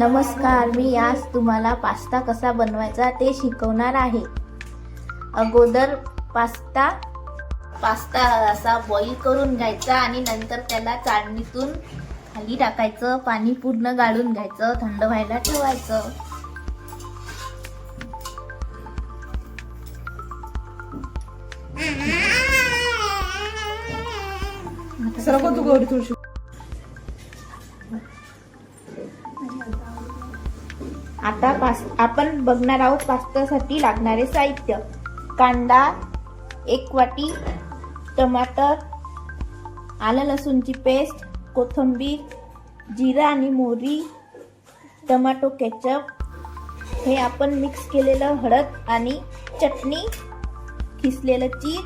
नमस्कार, मी आज तुम्हाला पास्ता कसा बनवायचा ते शिकवणार आहे। अगोदर पास्ता असा बॉईल करून घ्यायचा आणि नंतर त्याला चाळणीतून खाली टाकायचं, पाणी पूर्ण गाळून घ्यायचं, थंड व्हायला ठेवायचं। सरको तू गौरी थोडीशी। आता आपण बघणार आहोत पास्त्यासाठी लागणारे साहित्य। कांदा 1 वाटी, टमाटर, आलं लसूणची पेस्ट, कोथिंबीर, जिरा आणि मोहरी, टोमॅटो केचप, हे आपण मिक्स केलेलं हळद आणि चटणी, खिसलेलं चीज,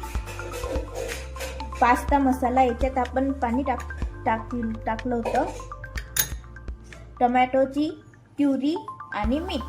पास्ता मसाला, याच्यात आपण पाणी टाकलं होतं, टोमॅटोची प्युरी आणि मीठ।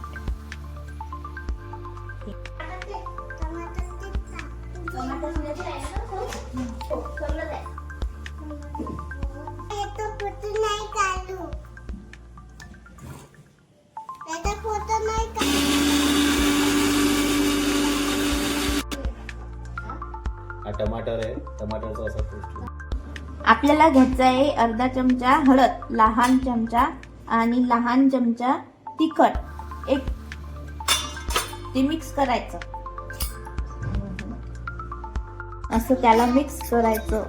टमाटर आहे, टमाटरचा असा पेस्ट। आपल्याला घ्यायचा आहे अर्धा चमचा हळद, लहान चमचा आणि लहान चमचा तिखट, ते मिक्स करायचं, असं त्याला मिक्स करायचं।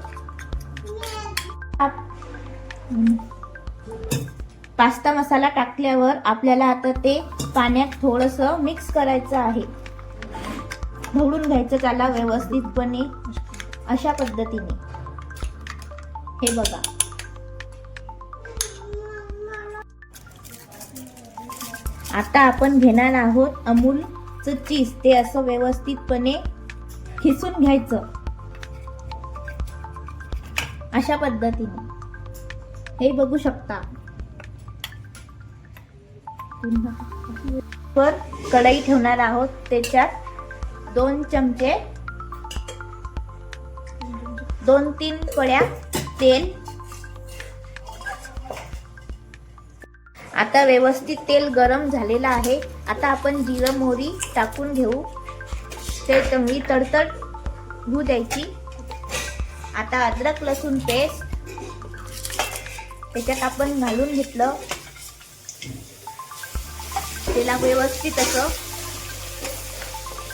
पास्ता मसाला टाकल्यावर आपल्याला आता ते पाण्यात थोडंसं मिक्स करायचं आहे, ढवळून घ्यायचं त्याला व्यवस्थितपणे, अशा पद्धतीने। हे बघा, आता आपण घेणार आहोत अमूलचं चीज, ते असं व्यवस्थितपणे खिसून घ्यायचं, अशा पद्धतीने। हे बघू शकता। वर कढई ठेवणार आहोत, त्याच्यात 2-3 पळ्या तेल। आता व्यवस्थित तेल गरम झालेलं आहे। आता आपण जिरं मोहरी टाकून घेऊ, ते चांगली तडतड होऊ द्यायची। आता अद्रक लसूण पेस्ट त्याच्यात आपण घालून घेतलं, त्याला व्यवस्थित असं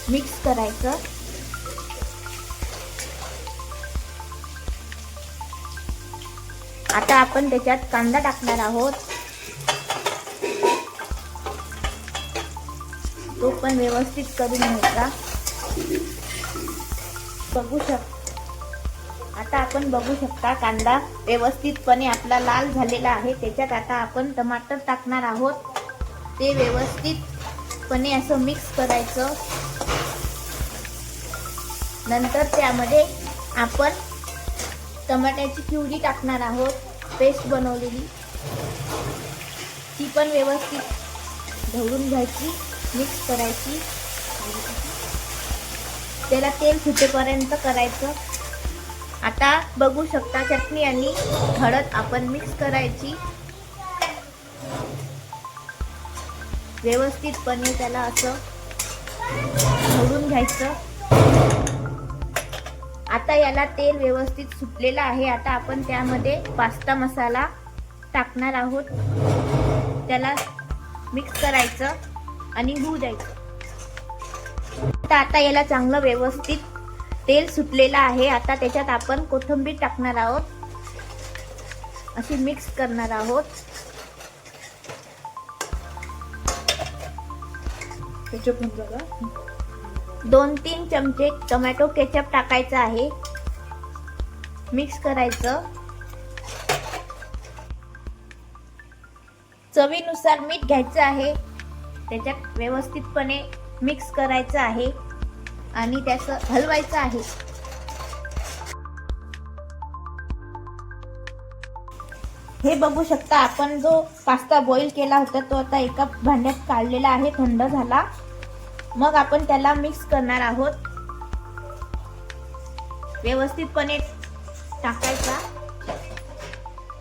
मिक्स करायचं। आता आपण त्याच्यात कांदा टाकणार आहोत, तो पण व्यवस्थित करून घ्यायचा। आता आपण बघू शकता कांदा व्यवस्थितपणे आपला लाल झालेला आहे। त्याच्यात आता आपण टमाटर टाकणार आहोत, ते व्यवस्थितपणे असं मिक्स करायचं। नंतर त्यामध्ये आपण टमाट्याची प्युरी टाकणार आहोत, पेस्ट बनवलेली, ती पण व्यवस्थित ढवळून घ्यायची, मिक्स करायची, त्याला तेल सुटेपर्यंत करायचं। आता बघू शकता चटणी आणि हळद आपण मिक्स करायची, व्यवस्थितपणे त्याला असं ढवळून घ्यायचं। आता याला तेल व्यवस्थित सुटलेलं आहे। आता आपण त्यामध्ये पास्ता मसाला टाकणार आहोत, त्याला मिक्स करायचं आणि होऊ द्यायचं। आता याला चांगलं व्यवस्थित तेल सुटलेलं आहे। आता त्याच्यात आपण कोथिंबीर टाकणार आहोत, अशी मिक्स करणार आहोत। 2-3 चमचे टोमॅटो केचप टाकायचं आहे, मिक्स करायचं। चवीनुसार मीठ घ्यायचं आहे, त्याच्यात व्यवस्थितपणे मिक्स करायचं आहे आणि त्याचं हलवायचं आहे। हे बघू शकता, आपण जो पास्ता बॉईल केला होता तो आता एका भांड्यात काढलेला आहे, थंड झाला। मग आपण त्याला मिक्स करणार आहोत, व्यवस्थितपणे टाकायचा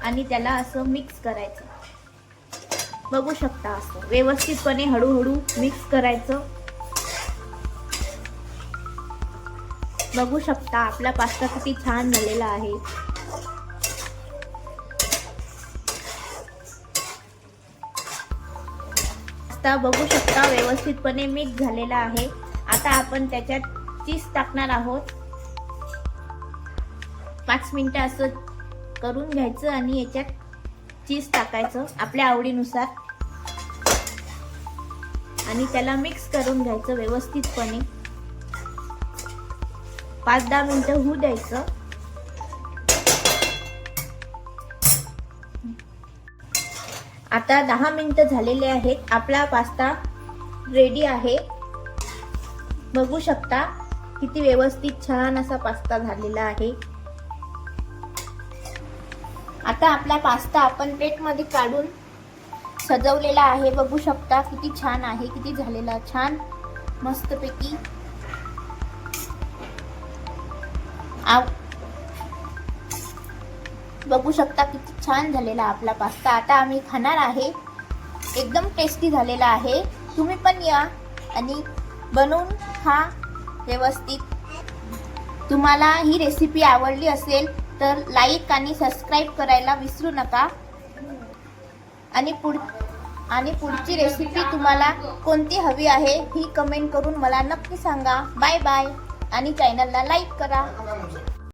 आणि त्याला असं मिक्स करायचं। बघू शकता असं व्यवस्थितपणे हळूहळू मिक्स करायचं. बघू शकता आपला पास्ता किती छान झालेला आहे. पास्ता बघू शकता व्यवस्थितपणे मिक्स झालेला आहे. आता आपण त्याच्यात चीज टाकणार आहोत. 5 मिनिटं असं करून घ्यायचं आणि याच्यात चीज टाकायचं आपल्या आवडीनुसार आणि त्याला मिक्स करून घ्यायचं व्यवस्थितपणे. 5-10 मिनिटं होऊ द्यायचं. आता 10 मिनिटं झालेले आहेत. आपला पास्ता रेडी आहे. बघू शकता किती व्यवस्थित छान असा पास्ता झालेला आहे. आता आपला पास्ता आपण प्लेटमध्ये काढून सजवलेला आहे. बघू शकता किती छान आहे, किती झालेला छान मस्तपैकी. बघू शकता किती छान झालेला आपला पास्ता. आता आम्ही खाणार आहे. एकदम टेस्टी झालेला आहे. तुम्ही पण या आणि बनवून खा व्यवस्थित. तुम्हाला ही रेसिपी आवडली असेल तर लाईक आणि सबस्क्राईब करायला विसरू नका. आणि पुढची रेसिपी तुम्हाला कोणती हवी आहे ही कमेंट करून मला नक्की सांगा. बाय बाय आणि चॅनलला लाईक करा.